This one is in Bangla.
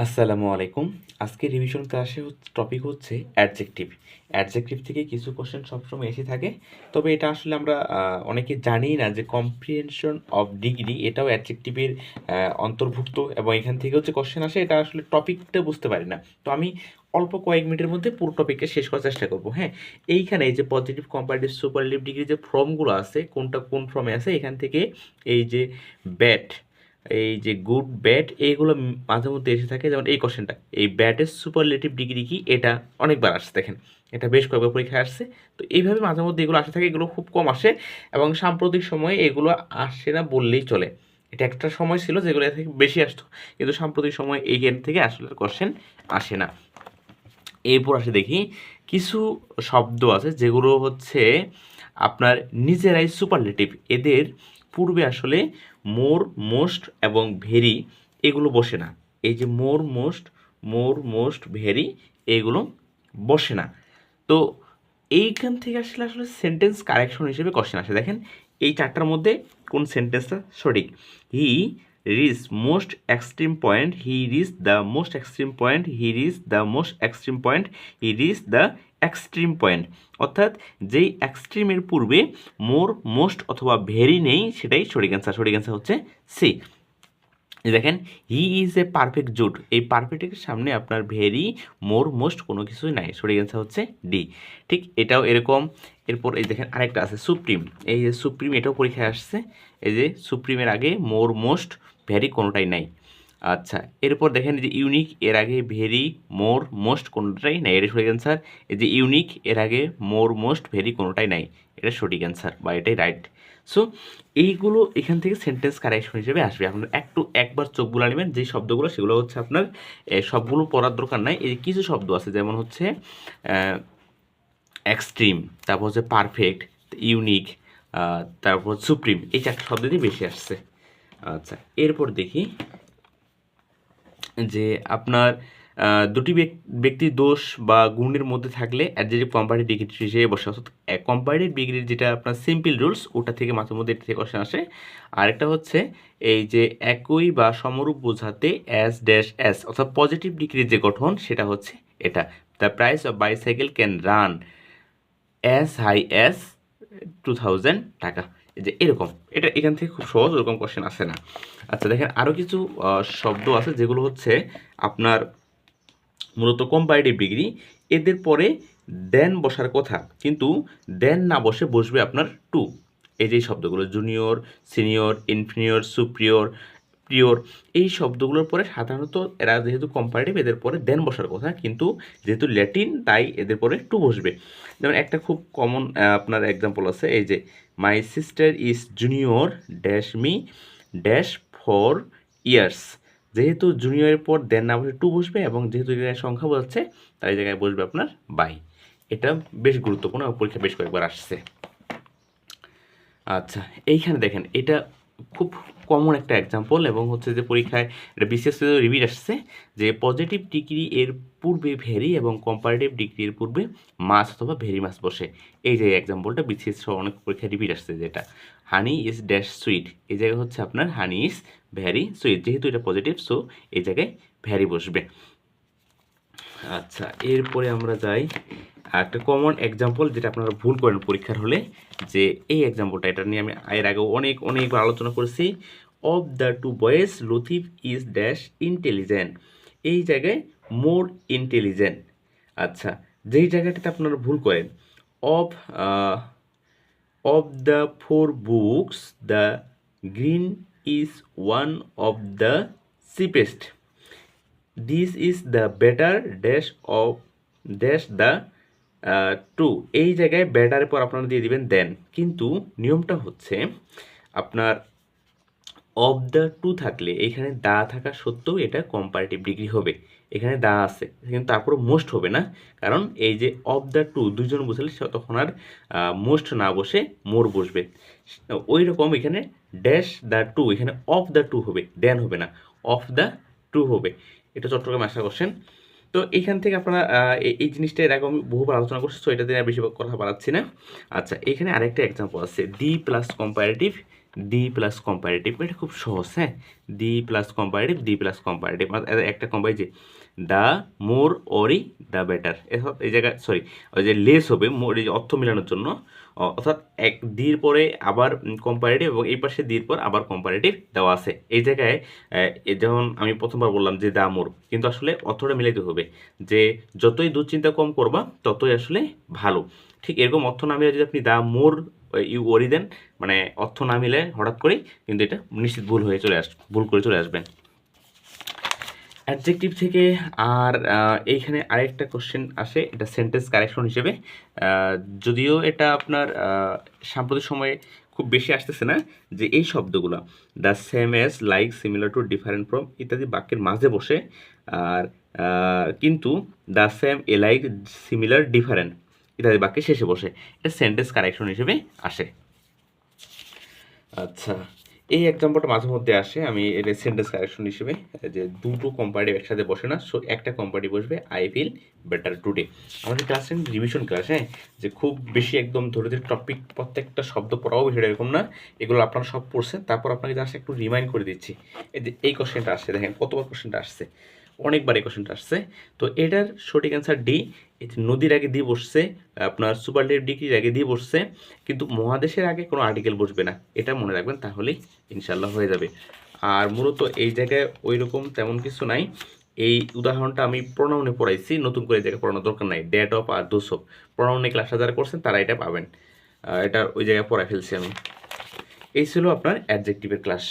আসসালামু আলাইকুম। আজকে রিভিশন ক্লাসে টপিক হচ্ছে অ্যাডজেক্টিভ। অ্যাডজেক্টিভ থেকে কিছু কোশ্চেন সবসময় এসে থাকে, তবে এটা আসলে আমরা অনেকে জানি না যে কম্প্রিহেনশন অফ ডিগ্রি এটাও অ্যাডজেক্টিভের অন্তর্ভুক্ত, এবং এখান থেকে হচ্ছে কোশ্চেন আসে, এটা আসলে টপিকটা বুঝতে পারি না। তো আমি অল্প কয়েক মিনিটের মধ্যে পুরো টপিকটা শেষ করার চেষ্টা করবো। হ্যাঁ, এইখানে এই যে পজিটিভ, কম্পারেটিভ, সুপারলেটিভ ডিগ্রি যে ফর্মগুলো আছে, কোনটা কোন ফর্মে আছে, এখান থেকে এই যে ব্যাড, এই যে গুড ব্যাড, এইগুলো মাঝে মধ্যে এসে থাকে। যেমন এই কোশ্চেনটা, এই ব্যাডের সুপারলেটিভ ডিগ্রি কি, এটা অনেকবার আসছে, দেখেন এটা বেশ কয়েকবার পরীক্ষায় আসছে। তো এইভাবে মাঝে মধ্যে এগুলো আসে থাকে, এগুলো খুব কম আসে, এবং সাম্প্রতিক সময়ে এগুলো আসে না বললেই চলে। এটা একটা সময় ছিল যেগুলো এর থেকে বেশি আসতো, কিন্তু সাম্প্রতিক সময় এইখান থেকে আসলে কোশ্চেন আসে না। এরপর আসে দেখি কিছু শব্দ আছে যেগুলো হচ্ছে আপনার নিজেরাই সুপারলেটিভ, এদের পূর্বে আসলে মোর, মোস্ট এবং ভেরি এগুলো বসে না। এই যে মোর, মোস্ট, ভেরি এগুলো বসে না। তো এইখান থেকে আসলে আসলে সেন্টেন্স কারেকশন হিসেবে কোশ্চেন আসে। দেখেন এই চারটার মধ্যে কোন সেন্টেন্সটা সঠিক। He reach most extreme point, he reach the most extreme point, he reach the most extreme point, he reach the extreme point. অর্থাৎ যেই এক্সট্রিমের পূর্বে মোর, মোস্ট অথবা ভেরি নেই, সেটাই সঠিক অ্যান্সার। সঠিক অ্যান্সার হচ্ছে সি। দেখেন he is a perfect Jude, এই পারফেক্টের সামনে আপনার ভেরি, মোর, মোস্ট কোনো কিছুই নাই। সঠিক অ্যান্সার হচ্ছে ডি। ঠিক এটাও এরকম। এরপর এই দেখেন আরেকটা আছে সুপ্রিম, এই যে সুপ্রিম, এটাও পরীক্ষায় আসছে। এই যে সুপ্রিমের আগে মোর, মোস্ট, ভেরি কোনোটাই নাই। আচ্ছা, এরপর দেখেন এই যে ইউনিক, এর আগে ভেরি, মোর, মোস্ট কোনোটাই নাই, এটা সঠিক অ্যান্সার। এই যে ইউনিক, এর আগে মোর, মোস্ট, ভেরি কোনোটাই নাই, এটা সঠিক অ্যান্সার বা এটাই রাইট। সো এইগুলো এখান থেকে সেন্টেন্স কারেকশন হিসেবে আসবে। আপনার একবার চোখ বুলা নেবেন যেই শব্দগুলো, সেগুলো হচ্ছে আপনার সবগুলো পড়ার দরকার নাই। এই কিছু শব্দ আছে, যেমন হচ্ছে এক্সট্রিম, তারপর হচ্ছে পারফেক্ট, ইউনিক, তারপর সুপ্রিম, এই চারটা শব্দ দিয়ে বেশি আসছে। আচ্ছা, এরপর দেখি যে আপনার দুটি ব্যক্তির দোষ বা গুণের মধ্যে থাকলে অ্যাডজেক্টিভ কম্পারেটিভ ডিগ্রি হিসেবে বসে। অর্থাৎ কম্পারেটিভ ডিগ্রির যেটা আপনার সিম্পল রুলস, ওটা থেকে মাঝে মধ্যে এটা থেকে কোশ্চেন আসে। আরেকটা হচ্ছে এই যে একই বা সমরূপ বোঝাতে অ্যাজ ড্যাশ অ্যাজ, অর্থাৎ পজিটিভ ডিগ্রির যে গঠন সেটা হচ্ছে এটা। The price of bicycle can run as high as 2000 টাকা। এই যে এরকম, এটা এখান থেকে খুব সহজ, ওরকম কোশ্চেন আসে না। আচ্ছা দেখেন আরও কিছু শব্দ আছে যেগুলো হচ্ছে আপনার মূলত কম্পারেটিভ ডিগ্রি, এদের পরে দেন বসার কথা, কিন্তু দেন না বসে বসবে আপনার টু। এই যে শব্দগুলো জুনিয়র, সিনিয়র, ইনফিনিয়র, সুপ্রিয়র, প্রিয়র, এই শব্দগুলোর পরে সাধারণত এরা যেহেতু কম্পারেটিভ, এদের পরে দেন বসার কথা, কিন্তু যেহেতু ল্যাটিন তাই এদের পরে টু বসবে। যেমন একটা খুব কমন আপনার এক্সাম্পল আছে, এই যে my sister is junior dash me dash for years. যেহেতু জুনিয়রের পর দেন না বসে টু বসবে, এবং যেহেতু এই জায়গায় সংখ্যা বোঝাচ্ছে, তাই এই জায়গায় বসবে আপনার বাই। এটা বেশ গুরুত্বপূর্ণ, পরীক্ষা বেশ কয়েকবার আসছে। আচ্ছা, এইখানে দেখেন এটা খুব কমন একটা এক্সাম্পল, এবং হচ্ছে যে পরীক্ষায় এটা বিশেষ রিপিট আসছে যে পজিটিভ ডিগ্রি এর পূর্বে ভেরি এবং কম্পারেটিভ ডিগ্রি এর পূর্বে মাস অথবা ভেরি মাস বসে। এই যে এক্সাম্পলটা বিশেষ অনেক পরীক্ষায় রিপিট আসছে, যেটা হানি ইজ ড্যাশ সুইট, এই জায়গায় হচ্ছে আপনার হানি ইজ ভ্যারি সুইট, যেহেতু এটা পজিটিভ সো এই জায়গায় ভ্যারি বসবে। আচ্ছা, এরপরে আমরা যাই একটা কমন এক্সাম্পল, যেটা আপনারা ভুল করেন পরীক্ষার হলে, যে এই এক্সাম্পলটা, এটা নিয়ে আমি এর আগে অনেকবার আলোচনা করেছি। Of the two boys Latif is dash intelligent, এই জায়গায় মোর ইন্টেলিজেন্ট। আচ্ছা, যেই জায়গাটাতে আপনারা ভুল করেন, of of the four books the green is one of the cheapest, this is the better dash of dash the two, এই জায়গায় বেটারের পর আপনারা দিয়ে দিবেন দেন। কিন্তু নিয়মটা হচ্ছে আপনার অফ দ্য টু থাকলে এখানে দা থাকা সত্ত্বেও এটা কম্পারেটিভ ডিগ্রি হবে। এখানে দা আছে কিন্তু তারপরে মোস্ট হবে না, কারণ এই যে অফ দ্য টু দুইজন বসলে তখন আর মোস্ট না বসে মোর বসবে। ওই রকম এখানে ড্যাশ দ্য টু, এখানে অফ দ্য টু হবে, দেন হবে না, অফ দ্য টু হবে। এটা চট্টগ্রামে আসা কোশ্চেন। তো এইখান থেকে আপনারা এই জিনিসটা এর আগে আমি বহুবার আলোচনা করছি, তো এটা দিয়ে বেশি কথা বাড়াচ্ছি না। আচ্ছা, এখানে আরেকটা এক্সাম্পল আছে, the plus comparative the plus comparative, এটা খুব সহজ। হ্যাঁ, the plus comparative, the plus comparative একটা comparative, the more Ori the better, এই জায়গায় সরি ওই যে লেস হবে মোর, এই যে অর্থ মেলানোর জন্য, অর্থাৎ এক দির পরে আবার কম্পারেটিভ এবং এই পাশে দির পর আবার কম্পারেটিভ দেওয়া আছে। এই জায়গায় যেমন আমি প্রথমবার বললাম যে দা মোর, কিন্তু আসলে অর্থটা মিলাইতে হবে, যে যতই দুশ্চিন্তা কম করবা ততই আসলে ভালো। ঠিক এরকম অর্থ না মিলে যদি আপনি দা মোর ইউ ওরি দেন, মানে অর্থ না মিলে হঠাৎ করেই, কিন্তু এটা নিশ্চিত ভুল করে চলে আসবেন। অ্যাডজেক্টিভ থেকে আর এইখানে আরেকটা কোশ্চেন আসে, এটা সেন্টেন্স কারেকশন হিসেবে, যদিও এটা আপনার সাম্প্রতিক সময়ে খুব বেশি আসতেছে না, যে এই শব্দগুলো the same as, like, similar to, different from ইত্যাদি বাক্যের মাঝে বসে, আর কিন্তু the same, alike, similar, different ইত্যাদি বাক্যের শেষে বসে, এটা সেন্টেন্স কারেকশন হিসেবে আসে। আচ্ছা, এই এক্সাম্পলটা মাঝে মধ্যে আসে, আমি এটা সেন্টেন্স কারেকশন হিসেবে, যে দুটো কম্পারেটিভ একসাথে বসে না, সো একটা কম্পারেটিভ বসবে আই ফিল বেটার টুডে। আমাদের ক্লাসে রিভিশন ক্লাস, হ্যাঁ, যে খুব বেশি একদম ধরে ধরে টপিক প্রত্যেকটা শব্দ পড়াও বিষয়টা এরকম না, এগুলো আপনারা সব পড়ছেন, তারপর আপনাকে জাস্ট একটু রিমাইন্ড করে দিচ্ছি। এই যে এই কোশ্চেনটা আসছে, দেখেন কতবার কোশ্চেনটা আসছে, অনেকবার এই কোশ্চেনটা আসছে। তো এটার সঠিক অ্যান্সার ডি। এই যে নদীর আগে দিয়ে বসছে, আপনার সুপারলেটিভ ডিগ্রির আগে দিয়ে বসছে, কিন্তু মহাদেশের আগে কোনো আর্টিকেল বসবে না, এটা মনে রাখবেন, তাহলেই ইনশাল্লাহ হয়ে যাবে। আর মূলত এই জায়গায় ওই রকম তেমন কিছু নাই। এই উদাহরণটা আমি প্রোনাউনে পড়াইছি, নতুন করে এই জায়গায় পড়ানোর দরকার নাই। ড্যাট অফ আর দোস অফ প্রোনাউনে ক্লাসটা যারা করছেন তারা এটা পাবেন, এটা ওই জায়গায় পড়াই ফেলছি আমি। এই ছিল আপনার অ্যাডজেক্টিভের ক্লাস।